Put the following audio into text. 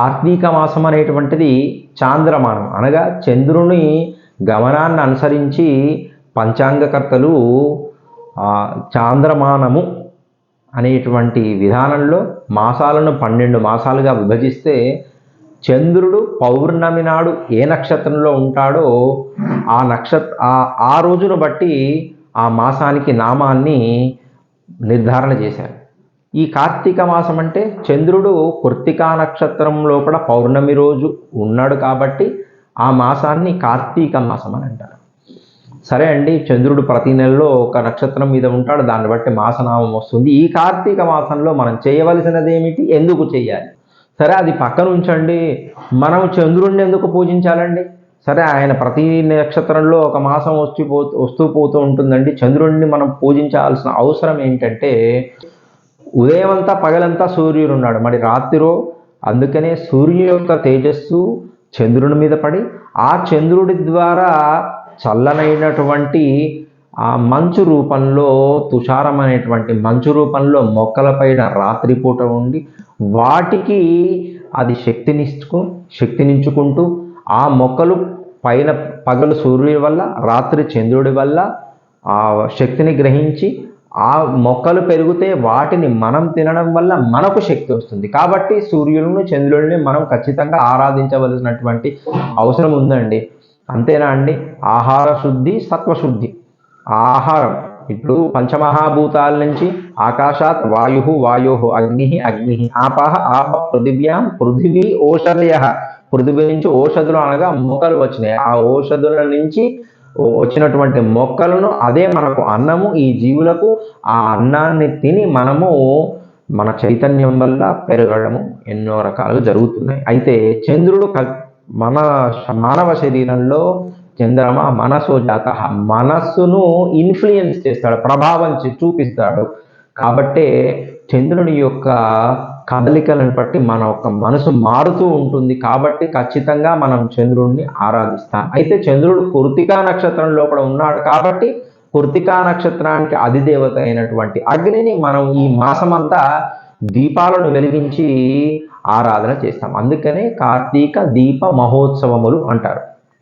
కార్తీక మాసం అనేటువంటిది చాంద్రమానం, అనగా చంద్రుని గమనాన్ని అనుసరించి పంచాంగకర్తలు చాంద్రమానము అనేటువంటి విధానంలో మాసాలను 12 మాసాలుగా విభజిస్తే చంద్రుడు పౌర్ణమి నాడు ఏ నక్షత్రంలో ఉంటాడో ఆ రోజును బట్టి ఆ మాసానికి నామాన్ని నిర్ధారణ చేశారు. ఈ కార్తీక మాసం అంటే చంద్రుడు కృత్తికా నక్షత్రం లోపల పౌర్ణమి రోజు ఉన్నాడు కాబట్టి ఆ మాసాన్ని కార్తీక మాసం అని అంటారు. సరే అండి, చంద్రుడు ప్రతి నెలలో ఒక నక్షత్రం మీద ఉంటాడు, దాన్ని బట్టి మాసనామం వస్తుంది. ఈ కార్తీక మాసంలో మనం చేయవలసినది ఏమిటి, ఎందుకు చేయాలి? సరే, అది పక్కన ఉంచండి. మనం చంద్రుడిని ఎందుకు పూజించాలండి? సరే, ఆయన ప్రతి నక్షత్రంలో ఒక మాసం వస్తూ పోతూ ఉంటుందండి. చంద్రుడిని మనం పూజించాల్సిన అవసరం ఏంటంటే, ఉదయం అంతా పగలంతా సూర్యుడు ఉన్నాడు, మరి రాత్రిలో అందుకనే సూర్యుని యొక్క తేజస్సు చంద్రుని మీద పడి ఆ చంద్రుడి ద్వారా చల్లనైనటువంటి ఆ మంచు రూపంలో, తుషారం అనేటువంటి మంచు రూపంలో మొక్కలపైన రాత్రిపూట ఉండి వాటికి అది శక్తినించుకుంటూ ఆ మొక్కలు పైన పగలు సూర్యుడి వల్ల, రాత్రి చంద్రుడి వల్ల ఆ శక్తిని గ్రహించి ఆ మొక్కలు పెరిగితే వాటిని మనం తినడం వల్ల మనకు శక్తి వస్తుంది. కాబట్టి సూర్యులను చంద్రుడిని మనం ఖచ్చితంగా ఆరాధించవలసినటువంటి అవసరం ఉందండి. అంతేనా అండి? ఆహార శుద్ధి, సత్వశుద్ధి. ఆహారం ఇప్పుడు పంచమహాభూతాల నుంచి ఆకాశాత్ వాయు అగ్ని ఆపః ఆప పృథివ్యాం పృథివీ ఓషధయ. పృథివీ నుంచి ఓషధులు అనగా మొక్కలు వచ్చినాయి. ఆ ఓషధుల నుంచి వచ్చినటువంటి మొక్కలను, అదే మనకు అన్నము. ఈ జీవులకు ఆ అన్నాన్ని తిని మనము మన చైతన్యం వల్ల పెరగడము ఎన్నో రకాలుగా జరుగుతున్నాయి. అయితే చంద్రుడు మన మానవ శరీరంలో చంద్రమ మనసో జాత, మనస్సును ఇన్ఫ్లుయెన్స్ చేస్తాడు, ప్రభావం చూపిస్తాడు. కాబట్టే చంద్రుని యొక్క కదలికలను బట్టి మన యొక్క మనసు మారుతూ ఉంటుంది. కాబట్టి ఖచ్చితంగా మనం చంద్రుడిని ఆరాధిస్తాం. అయితే చంద్రుడు కృత్తికా నక్షత్రం లోపల ఉన్నాడు కాబట్టి కృత్తికా నక్షత్రానికి అధిదేవత అయినటువంటి అగ్నిని మనం ఈ మాసమంతా దీపాలను వెలిగించి ఆరాధన చేస్తాం. అందుకనే కార్తీక దీప మహోత్సవములు అంటారు.